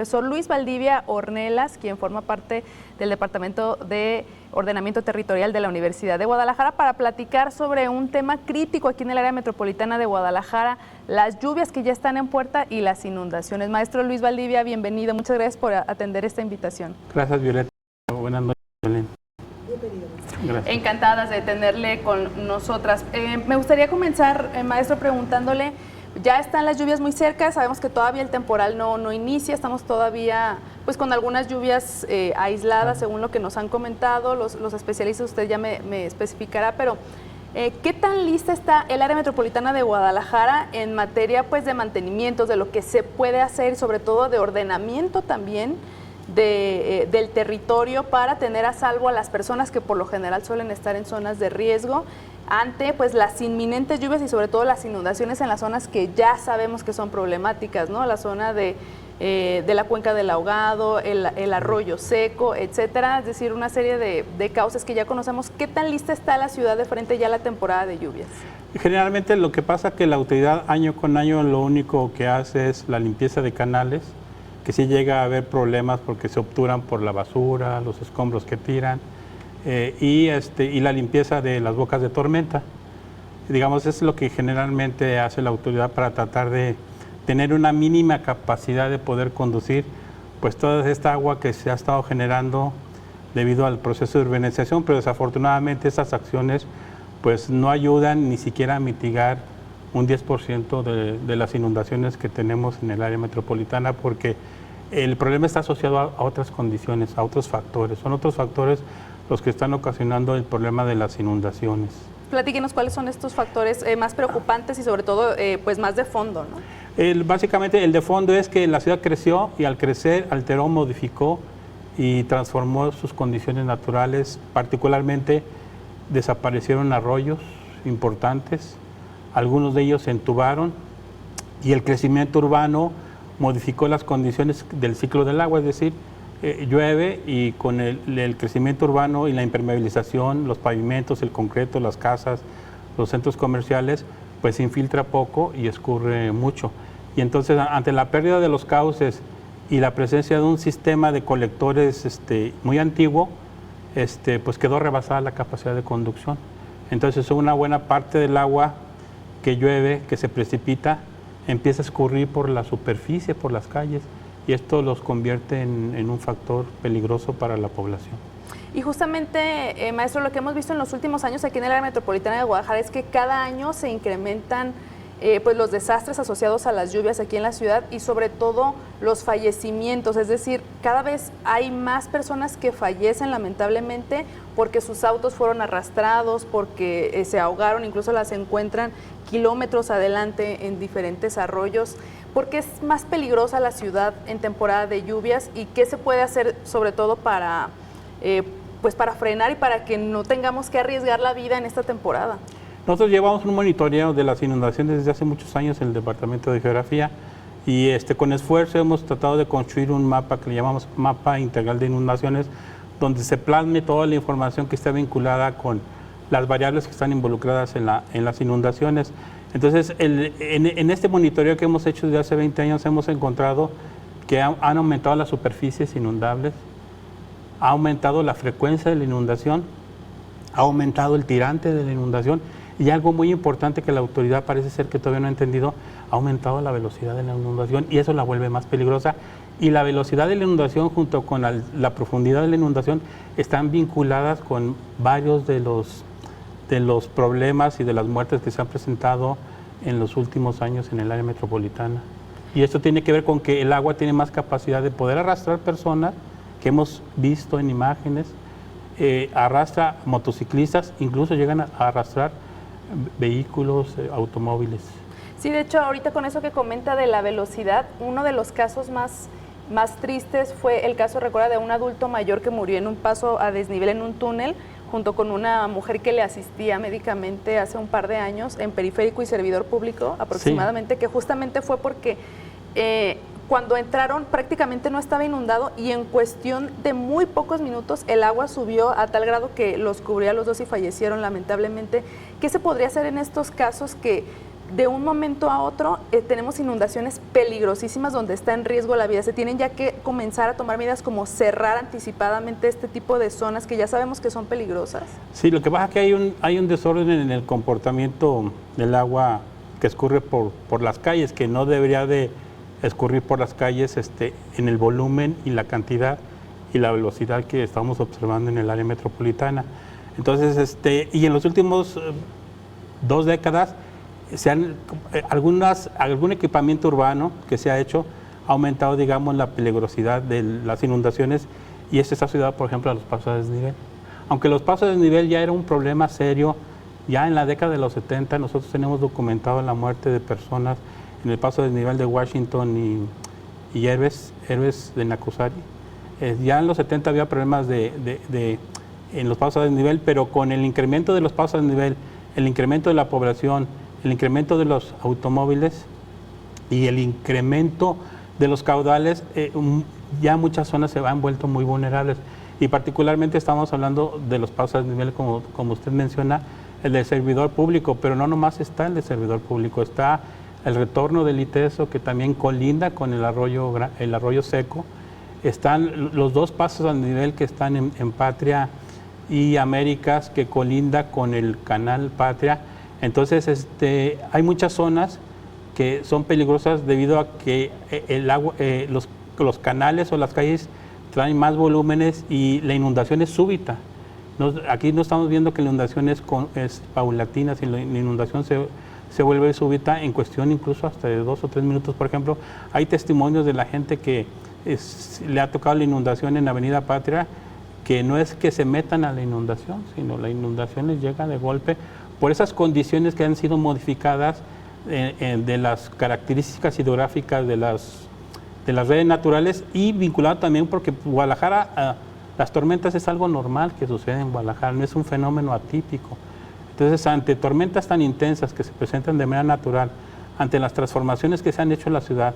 Profesor Luis Valdivia Ornelas, quien forma parte del Departamento de Ordenamiento Territorial de la Universidad de Guadalajara, para platicar sobre un tema crítico aquí en el área metropolitana de Guadalajara, las lluvias que ya están en puerta y las inundaciones. Maestro Luis Valdivia, bienvenido. Muchas gracias por atender esta invitación. Gracias, Violeta. Buenas noches, Violeta. Bienvenido. Gracias. Encantadas de tenerle con nosotras. Me gustaría comenzar, maestro, preguntándole, ya están las lluvias muy cerca, sabemos que todavía el temporal no inicia, estamos todavía pues con algunas lluvias aisladas, según lo que nos han comentado los especialistas, usted ya me especificará, pero ¿qué tan lista está el área metropolitana de Guadalajara en materia pues de mantenimiento, de lo que se puede hacer, sobre todo de ordenamiento también del territorio para tener a salvo a las personas que por lo general suelen estar en zonas de riesgo ante pues las inminentes lluvias y sobre todo las inundaciones en las zonas que ya sabemos que son problemáticas, ¿no? La zona de la cuenca del Ahogado, el arroyo seco, etcétera, es decir, una serie de causas que ya conocemos. ¿Qué tan lista está la ciudad de frente ya a la temporada de lluvias? Generalmente lo que pasa es que la autoridad año con año lo único que hace es la limpieza de canales, que sí llega a haber problemas porque se obturan por la basura, los escombros que tiran, y la limpieza de las bocas de tormenta. Digamos, es lo que generalmente hace la autoridad para tratar de tener una mínima capacidad de poder conducir pues toda esta agua que se ha estado generando debido al proceso de urbanización, pero desafortunadamente estas acciones pues no ayudan ni siquiera a mitigar un 10% de las inundaciones que tenemos en el área metropolitana, porque el problema está asociado a otras condiciones, a otros factores. Son otros factores los que están ocasionando el problema de las inundaciones. Platíquenos cuáles son estos factores más preocupantes y sobre todo pues más de fondo, ¿no? Básicamente el de fondo es que la ciudad creció y al crecer alteró, modificó y transformó sus condiciones naturales, particularmente desaparecieron arroyos importantes, algunos de ellos se entubaron y el crecimiento urbano modificó las condiciones del ciclo del agua, es decir, llueve y con el crecimiento urbano y la impermeabilización, los pavimentos, el concreto, las casas, los centros comerciales, pues se infiltra poco y escurre mucho. Y entonces ante la pérdida de los cauces y la presencia de un sistema de colectores muy antiguo, pues quedó rebasada la capacidad de conducción. Entonces una buena parte del agua que llueve, que se precipita, empieza a escurrir por la superficie, por las calles, y esto los convierte en un factor peligroso para la población. Y justamente, maestro, lo que hemos visto en los últimos años aquí en el área metropolitana de Guadalajara es que cada año se incrementan pues los desastres asociados a las lluvias aquí en la ciudad y sobre todo los fallecimientos, es decir, cada vez hay más personas que fallecen lamentablemente porque sus autos fueron arrastrados, porque se ahogaron, incluso las encuentran kilómetros adelante en diferentes arroyos. ¿Por qué es más peligrosa la ciudad en temporada de lluvias y qué se puede hacer sobre todo para frenar y para que no tengamos que arriesgar la vida en esta temporada? Nosotros llevamos un monitoreo de las inundaciones desde hace muchos años en el Departamento de Geografía y con esfuerzo hemos tratado de construir un mapa que le llamamos Mapa Integral de Inundaciones, donde se plasme toda la información que está vinculada con las variables que están involucradas en las inundaciones. Entonces, en este monitoreo que hemos hecho desde hace 20 años hemos encontrado que han aumentado las superficies inundables, ha aumentado la frecuencia de la inundación, ha aumentado el tirante de la inundación y algo muy importante que la autoridad parece ser que todavía no ha entendido, ha aumentado la velocidad de la inundación y eso la vuelve más peligrosa. Y la velocidad de la inundación junto con la profundidad de la inundación están vinculadas con varios de los problemas y de las muertes que se han presentado en los últimos años en el área metropolitana. Y esto tiene que ver con que el agua tiene más capacidad de poder arrastrar personas, que hemos visto en imágenes, arrastra motociclistas, incluso llegan a arrastrar vehículos, automóviles. Sí, de hecho, ahorita con eso que comenta de la velocidad, uno de los casos más tristes fue el caso, recuerda, de un adulto mayor que murió en un paso a desnivel en un túnel, junto con una mujer que le asistía médicamente hace un par de años en Periférico y Servidor Público aproximadamente, sí. Que justamente fue porque cuando entraron prácticamente no estaba inundado y en cuestión de muy pocos minutos el agua subió a tal grado que los cubrió a los dos y fallecieron lamentablemente. ¿Qué se podría hacer en estos casos que de un momento a otro tenemos inundaciones peligrosísimas donde está en riesgo la vida. Se tienen ya que comenzar a tomar medidas como cerrar anticipadamente este tipo de zonas que ya sabemos que son peligrosas. Sí, lo que pasa es que hay un desorden en el comportamiento del agua que escurre por las calles, que no debería de escurrir por las calles en el volumen y la cantidad y la velocidad que estamos observando en el área metropolitana. Entonces, y en los últimos 2 décadas, algún equipamiento urbano que se ha hecho ha aumentado, digamos, la peligrosidad de las inundaciones, y esto está asociado, por ejemplo, a los pasos a desnivel. Aunque los pasos a desnivel ya era un problema serio, ya en la década de los 70 nosotros tenemos documentado la muerte de personas en el paso a desnivel de Washington y Héroes de Nacosari. Ya en los 70 había problemas en los pasos a desnivel, pero con el incremento de los pasos a desnivel, el incremento de la población, el incremento de los automóviles y el incremento de los caudales, ya muchas zonas se han vuelto muy vulnerables. Y particularmente estamos hablando de los pasos a desnivel, como usted menciona, el del servidor público, pero no nomás está el del servidor público, está el retorno del ITESO, que también colinda con el arroyo seco. Están los 2 pasos a desnivel que están en Patria y Américas, que colinda con el canal Patria. Entonces, hay muchas zonas que son peligrosas debido a que el agua, los canales o las calles traen más volúmenes y la inundación es súbita. Aquí no estamos viendo que la inundación es paulatina, sino la inundación se vuelve súbita en cuestión incluso hasta de 2 o 3 minutos. Por ejemplo, hay testimonios de la gente que le ha tocado la inundación en Avenida Patria, que no es que se metan a la inundación, sino la inundación les llega de golpe por esas condiciones que han sido modificadas de las características hidrográficas de las redes naturales, y vinculado también porque Guadalajara, las tormentas es algo normal que sucede en Guadalajara, no es un fenómeno atípico. Entonces, ante tormentas tan intensas que se presentan de manera natural, ante las transformaciones que se han hecho en la ciudad,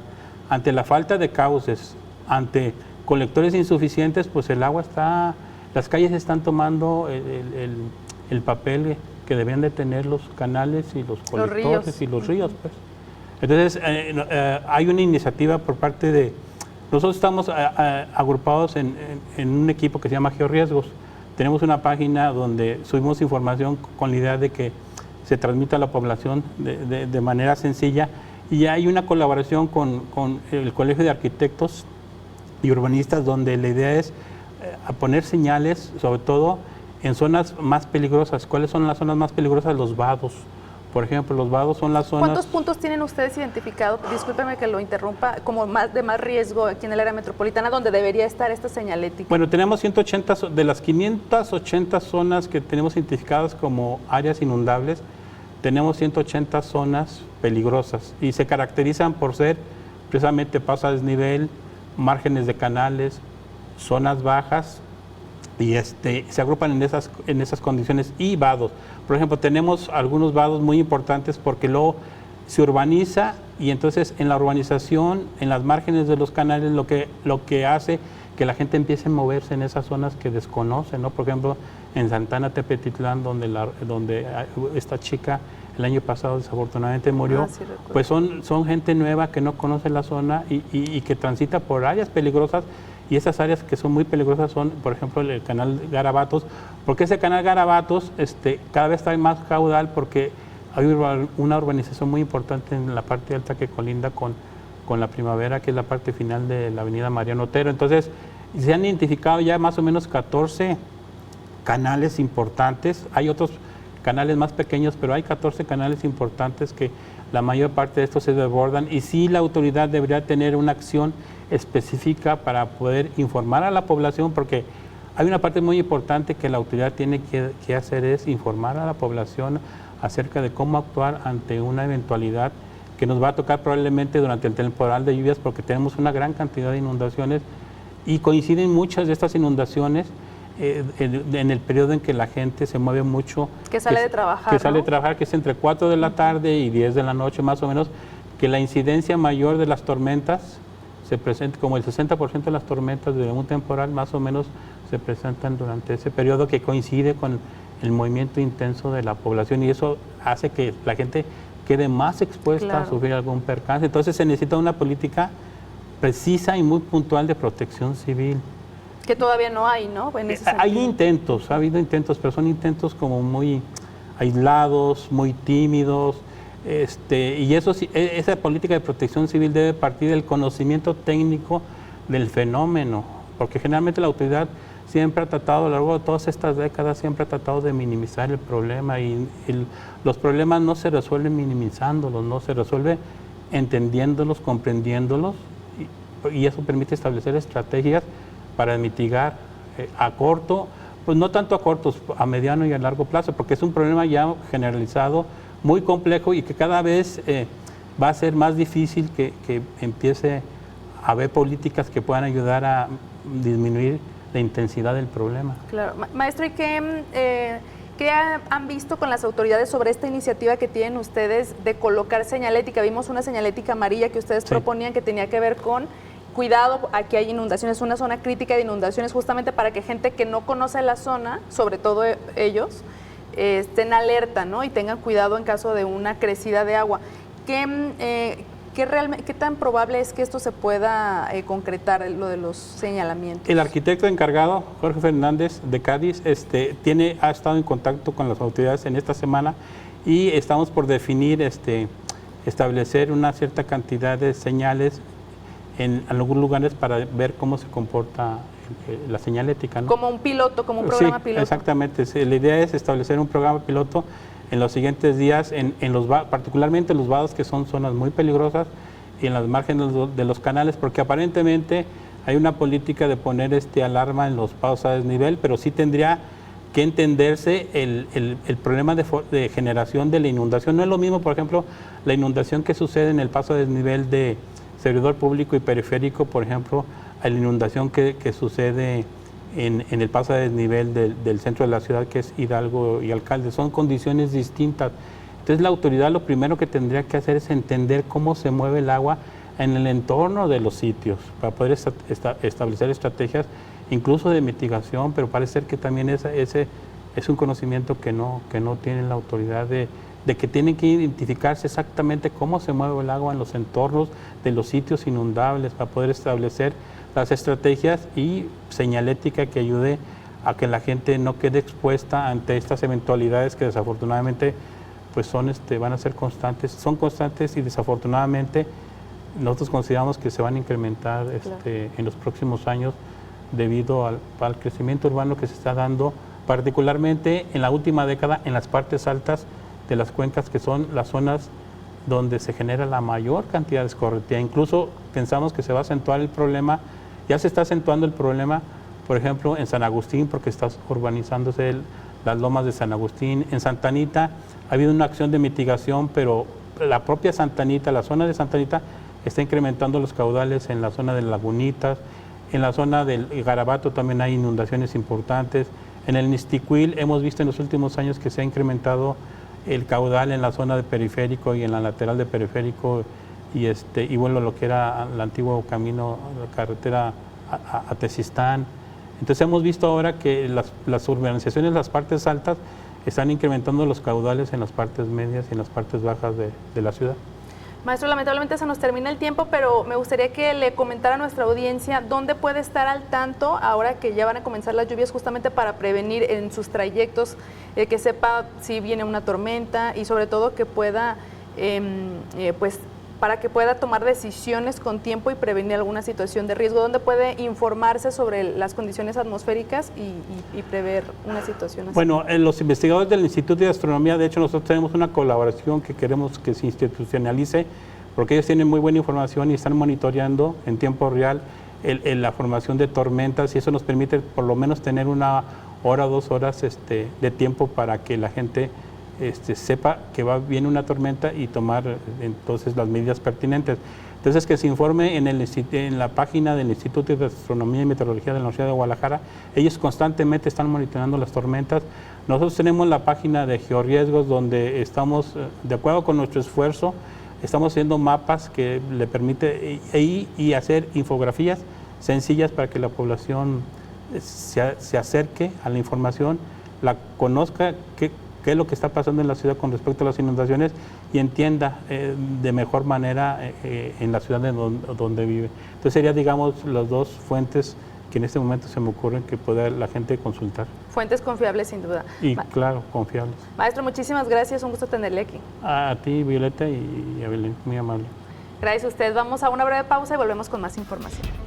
ante la falta de cauces, ante colectores insuficientes, pues el agua las calles están tomando el papel que debían de tener los canales y los colectores y los ríos, pues. Entonces, hay una iniciativa por parte de... Nosotros estamos agrupados en un equipo que se llama Georriesgos. Tenemos una página donde subimos información con la idea de que se transmita a la población de manera sencilla, y hay una colaboración con el Colegio de Arquitectos y Urbanistas, donde la idea es poner señales, sobre todo en zonas más peligrosas. ¿Cuáles son las zonas más peligrosas? Los vados. Por ejemplo, los vados son las zonas... ¿Cuántos puntos tienen ustedes identificados, discúlpeme que lo interrumpa, como de más riesgo aquí en el área metropolitana, donde debería estar esta señalética? Bueno, tenemos 180, de las 580 zonas que tenemos identificadas como áreas inundables, tenemos 180 zonas peligrosas, y se caracterizan por ser precisamente pasos a desnivel, márgenes de canales, zonas bajas, y se agrupan en esas condiciones, y vados. Por ejemplo, tenemos algunos vados muy importantes porque luego se urbaniza, y entonces en la urbanización, en las márgenes de los canales, lo que hace que la gente empiece a moverse en esas zonas que desconocen, ¿no? Por ejemplo, en Santana Tepetitlán, donde esta chica el año pasado desafortunadamente murió, sí, pues son gente nueva que no conoce la zona y que transita por áreas peligrosas. Y esas áreas que son muy peligrosas son, por ejemplo, el canal Garabatos, porque ese canal Garabatos cada vez trae más caudal, porque hay una urbanización muy importante en la parte alta que colinda con la Primavera, que es la parte final de la avenida Mariano Otero. Entonces, se han identificado ya más o menos 14 canales importantes. Hay otros canales más pequeños, pero hay 14 canales importantes que la mayor parte de estos se desbordan, y sí la autoridad debería tener una acción específica para poder informar a la población, porque hay una parte muy importante que la autoridad tiene que hacer, es informar a la población acerca de cómo actuar ante una eventualidad que nos va a tocar probablemente durante el temporal de lluvias, porque tenemos una gran cantidad de inundaciones y coinciden muchas de estas inundaciones en el periodo en que la gente se mueve mucho. Que sale de trabajar, Que sale ¿no? de trabajar, que es entre 4 de la tarde y 10 de la noche más o menos, que la incidencia mayor de las tormentas se presenta, como el 60% de las tormentas de un temporal más o menos se presentan durante ese periodo, que coincide con el movimiento intenso de la población, y eso hace que la gente quede más expuesta a sufrir algún percance. Entonces se necesita una política precisa y muy puntual de protección civil. Que todavía no hay, ¿no? En ese hay intentos, ha habido intentos, pero son intentos como muy aislados, muy tímidos, y eso sí, esa política de protección civil debe partir del conocimiento técnico del fenómeno, porque generalmente la autoridad siempre ha tratado, a lo largo de todas estas décadas, siempre ha tratado de minimizar el problema y los problemas no se resuelven minimizándolos, no se resuelve entendiéndolos, comprendiéndolos y eso permite establecer estrategias para mitigar a corto, pues no tanto a cortos, a mediano y a largo plazo, porque es un problema ya generalizado, muy complejo y que cada vez va a ser más difícil que empiece a haber políticas que puedan ayudar a disminuir la intensidad del problema. Claro. Maestro, ¿y qué han visto con las autoridades sobre esta iniciativa que tienen ustedes de colocar señalética? Vimos una señalética amarilla que ustedes proponían que tenía que ver con cuidado, aquí hay inundaciones, una zona crítica de inundaciones, justamente para que gente que no conoce la zona, sobre todo ellos, estén alerta, ¿no? Y tengan cuidado en caso de una crecida de agua. ¿Qué tan probable es que esto se pueda concretar, lo de los señalamientos? El arquitecto encargado, Jorge Fernández de Cádiz, ha estado en contacto con las autoridades en esta semana y estamos por definir, establecer una cierta cantidad de señales en algunos lugares para ver cómo se comporta la señalética, ¿no? Como un piloto, como un programa piloto. Exactamente. La idea es establecer un programa piloto en los siguientes días, particularmente en los vados, que son zonas muy peligrosas, y en las márgenes de los canales, porque aparentemente hay una política de poner alarma en los vados a desnivel, pero sí tendría que entenderse el problema de generación de la inundación. No es lo mismo, por ejemplo, la inundación que sucede en el paso a desnivel de servidor público y periférico, por ejemplo, a la inundación que sucede en el paso a desnivel del centro de la ciudad, que es Hidalgo y Alcalde. Son condiciones distintas. Entonces la autoridad lo primero que tendría que hacer es entender cómo se mueve el agua en el entorno de los sitios, para poder establecer estrategias incluso de mitigación, pero parece ser que también ese es un conocimiento que no tiene la autoridad de que tienen que identificarse exactamente cómo se mueve el agua en los entornos de los sitios inundables para poder establecer las estrategias y señalética que ayude a que la gente no quede expuesta ante estas eventualidades que desafortunadamente pues van a ser constantes, son constantes y desafortunadamente nosotros consideramos que se van a incrementar en los próximos años debido al crecimiento urbano que se está dando, particularmente en la última década en las partes altas de las cuencas, que son las zonas donde se genera la mayor cantidad de escorrentía. Incluso pensamos que se va a acentuar el problema, ya se está acentuando el problema, por ejemplo, en San Agustín, porque está urbanizándose las lomas de San Agustín. En Santa Anita ha habido una acción de mitigación, pero la propia Santa Anita, la zona de Santa Anita, está incrementando los caudales en la zona de Lagunitas, en la zona del Garabato también hay inundaciones importantes. En el Nisticuil hemos visto en los últimos años que se ha incrementado el caudal en la zona de periférico y en la lateral de periférico y bueno, lo que era el antiguo camino, la carretera a Tezistán. Entonces hemos visto ahora que las urbanizaciones, las partes altas, están incrementando los caudales en las partes medias y en las partes bajas de la ciudad. Maestro, lamentablemente se nos termina el tiempo, pero me gustaría que le comentara a nuestra audiencia dónde puede estar al tanto ahora que ya van a comenzar las lluvias, justamente para prevenir en sus trayectos, que sepa si viene una tormenta y sobre todo que pueda, pues para que pueda tomar decisiones con tiempo y prevenir alguna situación de riesgo. ¿Dónde puede informarse sobre las condiciones atmosféricas y prever una situación así? Bueno, los investigadores del Instituto de Astronomía, de hecho, nosotros tenemos una colaboración que queremos que se institucionalice, porque ellos tienen muy buena información y están monitoreando en tiempo real la formación de tormentas, y eso nos permite por lo menos tener 1 hora, 2 horas de tiempo para que la gente sepa que viene una tormenta y tomar entonces las medidas pertinentes. Entonces, que se informe en la página del Instituto de Astronomía y Meteorología de la Universidad de Guadalajara. Ellos constantemente están monitoreando las tormentas. Nosotros tenemos la página de georriesgos, donde estamos, de acuerdo con nuestro esfuerzo, estamos haciendo mapas que le permite y hacer infografías sencillas para que la población se acerque a la información, la conozca, qué es lo que está pasando en la ciudad con respecto a las inundaciones y entienda de mejor manera en la ciudad donde vive. Entonces sería, digamos, las dos fuentes que en este momento se me ocurren que pueda la gente consultar. Fuentes confiables, sin duda. Y claro, confiables. Maestro, muchísimas gracias, un gusto tenerle aquí. A ti, Violeta, y a Belén, muy amable. Gracias a usted. Vamos a una breve pausa y volvemos con más información.